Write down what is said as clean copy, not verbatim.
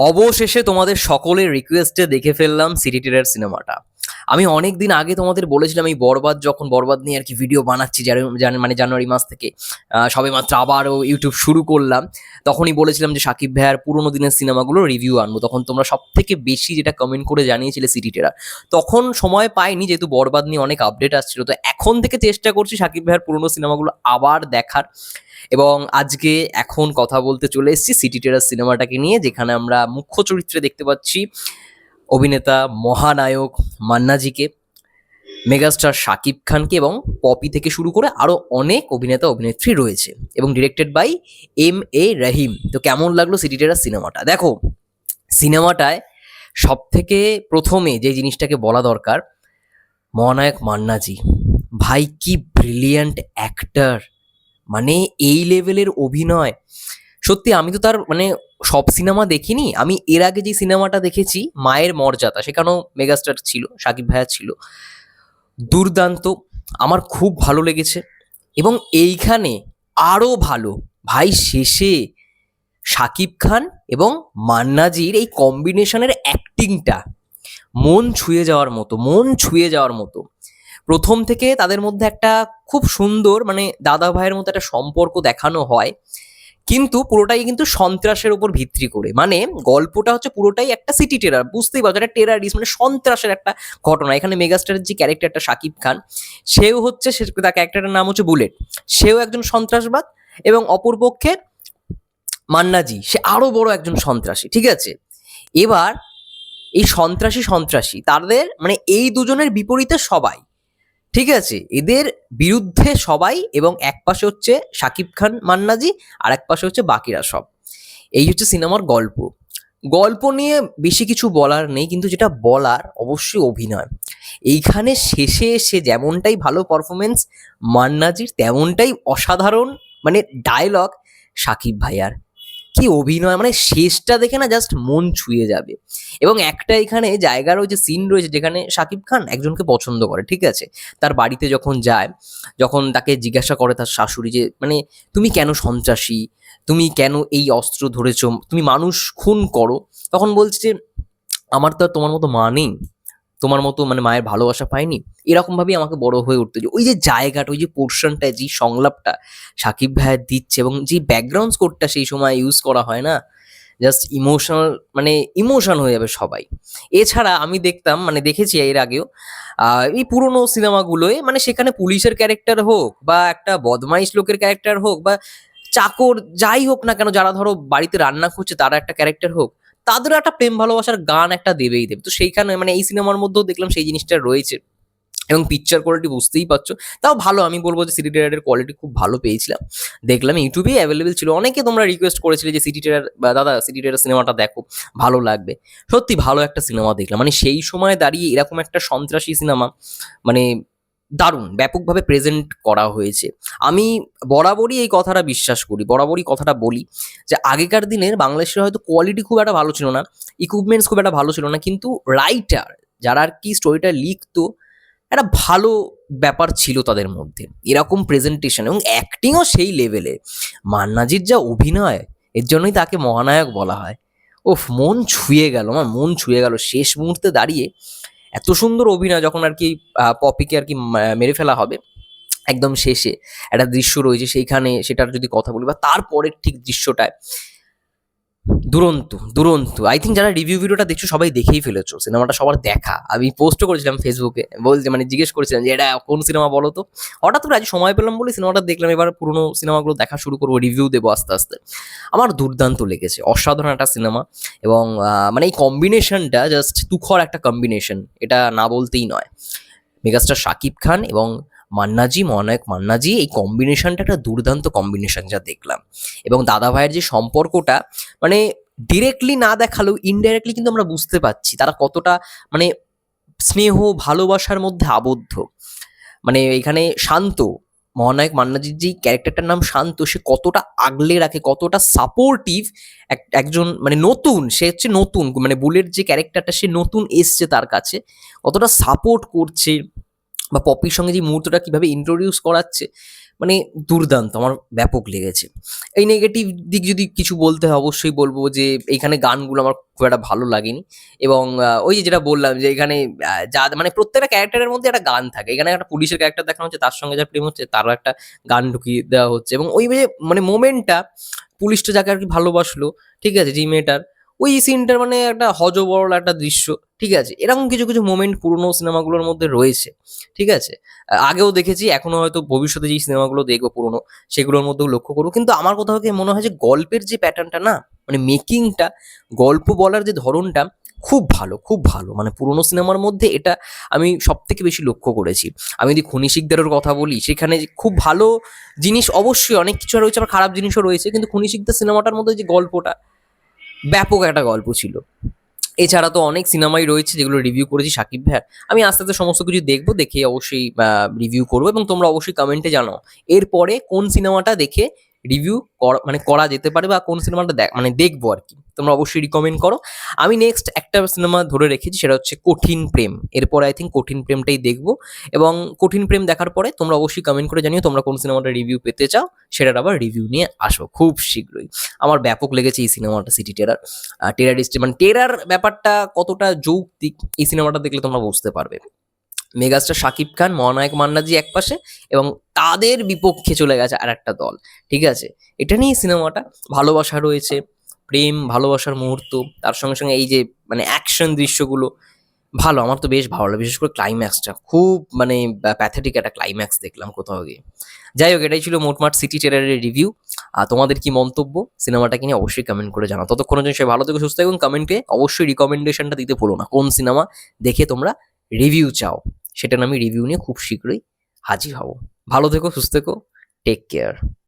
অবশেষে তোমাদের সকলের রিকোয়েস্টে দেখে ফেললাম সিটি টেরার সিনেমাটা। আমি অনেক দিন আগে তোমাদের বলেছিলাম এই বরবাদ যখন বরবাদ নিয়ে আর কি ভিডিও বানাচ্ছি মানে জানুয়ারি মাস থেকে সবেমাত্র আবারও ইউটিউব শুরু করলাম। তখনই বলেছিলাম যে সাকিব ভাইয়ার পুরোনো দিনের সিনেমাগুলো রিভিউ আনবো। তখন তোমরা সব থেকে বেশি যেটা কমেন্ট করে জানিয়েছিলে সিটি টেরার। তখন সময় পাইনি যেহেতু বরবাদ নিয়ে অনেক আপডেট আসছিল, তো এখন থেকে চেষ্টা করছি সাকিব ভাইয়ার পুরোনো সিনেমাগুলো আবার দেখার। এবং আজকে এখন কথা বলতে চলে এসেছি সিটি টেরাস সিনেমাটাকে নিয়ে, যেখানে আমরা মুখ্য চরিত্রে দেখতে পাচ্ছি অভিনেতা মহানায়ক মান্নাজিকে, মেগাস্টার শাকিব খানকে এবং পপি থেকে শুরু করে আরো অনেক অভিনেতা অভিনেত্রী রয়েছে, এবং ডিরেক্টেড বাই M.A. রহিম। তো কেমন লাগলো সিটি টেরাস সিনেমাটা? দেখো, সিনেমাটায় সব থেকে প্রথমে যে জিনিসটাকে বলা দরকার, মহানায়ক মান্নাজি ভাই কি ব্রিলিয়ান্ট অ্যাক্টর! মানে এই লেভেলের অভিনয় সত্যি আমি তো তার মানে সব সিনেমা দেখিনি। আমি এর আগে যে সিনেমাটা দেখেছি মায়ের মর্যাদা, সেখানেও মেগাস্টার ছিল, সাকিব ভাইয়া ছিল, দুর্দান্ত, আমার খুব ভালো লেগেছে। এবং এইখানে আরো ভালো, ভাই শেষে সাকিব খান এবং মান্নাজির এই কম্বিনেশনের অ্যাক্টিংটা মন ছুঁয়ে যাওয়ার মতো, মন ছুঁয়ে যাওয়ার মতো। প্রথম থেকে তাদের মধ্যে একটা খুব সুন্দর মানে দাদা ভাইয়ের মতো একটা সম্পর্ক দেখানো হয়, কিন্তু পুরোটাই কিন্তু সন্ত্রাসের উপর ভিত্তি করে। মানে গল্পটা হচ্ছে পুরোটাই একটা সিটি টেরার, বুঝতেই পারছো, একটা টেরারিস্ট মানে সন্ত্রাসের একটা ঘটনা। এখানে মেগাস্টারের যে ক্যারেক্টারটা সাকিব খান, সেও হচ্ছে তার ক্যারেক্টারের নাম হচ্ছে বুলেট, সেও একজন সন্ত্রাসবাদ। এবং অপরপক্ষে মান্নাজি, সে আরো বড় একজন সন্ত্রাসী, ঠিক আছে? এবার এই সন্ত্রাসী সন্ত্রাসী তাদের মানে এই দুজনের বিপরীতে সবাই, ঠিক আছে, এদের বিরুদ্ধে সবাই, এবং এক পাশে হচ্ছে শাকিব খান মান্নাজি, আর এক পাশে হচ্ছে বাকিরা সব। এই হচ্ছে সিনেমার গল্প। গল্প নিয়ে বেশি কিছু বলার নেই, কিন্তু যেটা বলার অবশ্যই অভিনয়। এইখানে শেষে এসে যেমনটাই ভালো পারফরমেন্স মান্নাজির, তেমনটাই অসাধারণ মানে ডায়লগ সাকিব ভাইয়ার। কি অভিনয়! মানে শেষটা দেখে না জাস্ট মন ছুঁয়ে যাবে। এবং একটা এখানে জায়গার ওই যে সিন রয়েছে যেখানে শাকিব খান একজনকে পছন্দ করে, ঠিক আছে, তার বাড়িতে যখন যায়, যখন তাকে জিজ্ঞাসা করে তার শাশুড়ি যে মানে তুমি কেন সন্ত্রাসী, তুমি কেন এই অস্ত্র ধরেছো, তুমি মানুষ খুন করো, তখন বলছে যে আমার তো আর তোমার মতো মা নেই, তোমার মতো মানে মায়ের ভালোবাসা পাইনি, এরকম ভাবেই আমাকে বড় হয়ে উঠতে যে ওই যে জায়গাটা, ওই যে পোর্শনটা, যে সংলাপটা সাকিব ভাইয়া দিচ্ছে, এবং যে ব্যাকগ্রাউন্ড স্কোরটা সেই সময় ইউজ করা হয় না, জাস্ট ইমোশনাল, মানে ইমোশন হয়ে যাবে সবাই। এছাড়া আমি দেখতাম মানে দেখেছি এর আগেও এই পুরোনো সিনেমাগুলোয়, মানে সেখানে পুলিশের ক্যারেক্টার হোক বা একটা বদমাইশ লোকের ক্যারেক্টার হোক বা চাকর যাই হোক না কেন, যারা ধরো বাড়িতে রান্না করছে তারা একটা ক্যারেক্টার হোক, তাদেরও একটা প্রেম ভালোবাসার গান একটা দেবেই দেবে। তো সেইখানে মানে এই সিনেমার মধ্যেও দেখলাম সেই জিনিসটা রয়েছে। এবং পিকচার কোয়ালিটি বুঝতেই পারছো, তাও ভালো। আমি বলবো যে সিটি টেরারের কোয়ালিটি খুব ভালো পেয়েছিলাম। দেখলাম ইউটিউবেই অ্যাভেলেবেল ছিল, অনেকে তোমরা রিকোয়েস্ট করেছিলে যে সিটি টেরার বা দাদা সিটি টেরার সিনেমাটা দেখো, ভালো লাগবে। সত্যি ভালো একটা সিনেমা দেখলাম, মানে সেই সময় দাঁড়িয়ে এরকম একটা সন্ত্রাসী সিনেমা মানে দারুণ ব্যাপকভাবে প্রেজেন্ট করা হয়েছে। আমি বরাবরই এই কথাটা বিশ্বাস করি, বরাবরই কথাটা বলি যে আগেকার দিনের বাংলাদেশের হয়তো কোয়ালিটি খুব একটা ভালো ছিল না, ইকুইপমেন্টস খুব একটা ভালো ছিল না, কিন্তু রাইটার যারা আর কি স্টোরিটা লিখতো, একটা ভালো ব্যাপার ছিল তাদের মধ্যে, এরকম প্রেজেন্টেশন এবং অ্যাক্টিংও সেই লেভেলে। মান্নাজির যা অভিনয়, এর জন্যই তাকে মহানায়ক বলা হয়। ওফ, মন ছুঁয়ে গেল, আমার মন ছুঁয়ে গেল শেষ মুহূর্তে দাঁড়িয়ে। এত সুন্দর অভিনয়, যখন আর কি পপিকে আর কি মেরে ফেলা হবে একদম শেষে একটা দৃশ্য রয়েছে সেইখানে, সেটার যদি কথা বলি বা তারপরের ঠিক দৃশ্যটায়, দুরন্ত দুরন্ত। আই থিঙ্ক যারা রিভিউ ভিডিওটা দেখছো সবাই দেখেই ফেলেছো, সিনেমাটা সবার দেখা। আমি পোস্টও করেছিলাম ফেসবুকে, বলছে মানে জিজ্ঞেস করেছিলাম যে এটা কোন সিনেমা বলো তো। হঠাৎ করে আজ সময় পেলাম বলে সিনেমাটা দেখলাম। এবার পুরোনো সিনেমাগুলো দেখা শুরু করবো, রিভিউ দেবো আস্তে আস্তে। আমার দুর্দান্ত লেগেছে, অসাধারণ একটা সিনেমা। এবং মানে এই কম্বিনেশনটা জাস্ট তুখর একটা কম্বিনেশন, এটা না বলতেই নয়। মেগাস্টার শাকিব খান এবং মান্নাজি, মহানায়ক মান্নাজি, এই কম্বিনেশনটা একটা দুর্দান্ত কম্বিনেশন যা দেখলাম। এবং দাদা ভাইয়ের যে সম্পর্কটা, মানে ডিরেক্টলি না দেখালেও ইনডাইরেক্টলি কিন্তু আমরা বুঝতে পারছি তারা কতটা মানে স্নেহ ভালোবাসার মধ্যে আবদ্ধ। মানে এখানে শান্ত, মহানায়ক মান্নাজির যে ক্যারেক্টারটার নাম শান্ত, সে কতটা আগলে রাখে, কতটা সাপোর্টিভ একজন মানে নতুন, সে হচ্ছে নতুন, মানে বুলেট যে ক্যারেক্টারটা সে নতুন এসছে তার কাছে, কতটা সাপোর্ট করছে, বা পপির সঙ্গে যে মুহূর্তটা কিভাবে ইন্ট্রোডিউস করাচ্ছে, মানে দুর্দান্ত, আমার ব্যাপক লেগেছে। এই নেগেটিভ দিক যদি কিছু বলতে হয় অবশ্যই বলবো যে এইখানে গানগুলো আমার খুব একটা ভালো লাগেনি। এবং ওই যে যেটা বললাম যে এখানে যা মানে প্রত্যেকটা ক্যারেক্টারের মধ্যে একটা গান থাকে। এখানে একটা পুলিশের ক্যারেক্টার দেখানো হচ্ছে, তার সঙ্গে যার প্রেম হচ্ছে তারও একটা গান ঢুকিয়ে দেওয়া হচ্ছে। এবং ওই যে মানে মোমেন্টটা, পুলিশটা যাকে আর কি ভালোবাসলো, ঠিক আছে, যে মেয়েটার, ওই সিনটার মানে একটা হযবরল একটা দৃশ্য, ঠিক আছে? এরকম কিছু, কিছু মোমেন্ট পুরোনো সিনেমাগুলোর মধ্যে রয়েছে, ঠিক আছে? আগেও দেখেছি, এখনো হয়তো ভবিষ্যতে যেই সিনেমাগুলো দেখবো পুরোনো, সেগুলোর মধ্যেও লক্ষ্য করবো। কিন্তু আমার কোথাও গিয়ে মনে হয় যে গল্পের যে প্যাটার্নটা না, মানে মেকিংটা, গল্প বলার যে ধরনটা খুব ভালো, খুব ভালো। মানে পুরোনো সিনেমার মধ্যে এটা আমি সবথেকে বেশি লক্ষ্য করেছি। আমি যদি খনি শিকদারের কথা বলি, সেখানে যে খুব ভালো জিনিস অবশ্যই অনেক কিছু রয়েছে, আবার খারাপ জিনিসও রয়েছে। কিন্তু খনি শিকদার সিনেমাটার মধ্যে যে গল্পটা, ব্যাপক একটা গল্প ছিল। এছাড়া তো অনেক সিনেমাই রয়েছে যেগুলো রিভিউ করেছি সাকিব ভাইয়ার। আমি আস্তে, আস্তে সমস্ত কিছু দেখবো, দেখে অবশ্যই রিভিউ করবো এবং তোমরা অবশ্যই কমেন্টে জানাও। এরপরে কোন সিনেমাটা দেখে রিভিউ মানে করা যেতে পারে বা কোন সিনেমাটা মানে দেখবো আরকি। তোমরা অবশ্যই রিকমেন্ড করো। আমি নেক্সট একটা সিনেমা ধরে রেখেছি, সেটা হচ্ছে 'কঠিন প্রেম'। এরপরে আই থিংক 'কঠিন প্রেম'টাই দেখবো। এবং 'কঠিন প্রেম' দেখার পরে তোমরা অবশ্যই কমেন্ট করে জানিও তোমরা কোন সিনেমাটার রিভিউ পেতে চাও, সেটার আবার রিভিউ নিয়ে আসো খুব শীঘ্রই। আমার ব্যাপক লেগেছে এই সিনেমাটা, 'সিটি টেরার'। টেরারিস্ট মানে টেরার ব্যাপারটা কতটা যৌক্তিক, এই সিনেমাটা দেখলে তোমরা বুঝতে পারবে। মেগাস্টার শাকিব খান, মহানায়ক মান্নাজি একপাশে এবং তাদের বিপক্ষে চলে গেছে আরেকটা দল। ঠিক আছে? এটা নিয়েই সিনেমাটা। ভালোবাসা রয়েছে, প্রেম, ভালোবাসার মুহূর্ত, তার সঙ্গে, সঙ্গে এই যে মানে অ্যাকশন দৃশ্যগুলো ভালো। আমার তো বেশ ভালো লাগে। বিশেষ করে ক্লাইম্যাক্সটা খুব মানে প্যাথেটিক একটা ক্লাইম্যাক্স দেখলাম কোথাও গিয়ে। যাই হোক, এটাই ছিল মোটমাট 'সিটি টেররের' রিভিউ। তোমাদের কি মন্তব্য সিনেমাটাকে নিয়ে অবশ্যই কমেন্ট করে জানাও। ততক্ষণের জন্য সবাই ভালো থেকো, সুস্থ থেকো এবং কমেন্টে অবশ্যই রিকমেন্ডেশনটা দিতে ভুলো না। কোন সিনেমা দেখে তোমরা রিভিউ চাও, সেটা নিয়ে আমি রিভিউ নিয়ে খুব শীঘ্রই হাজির হব। ভালো থেকো, সুস্থ থেকো। Take care.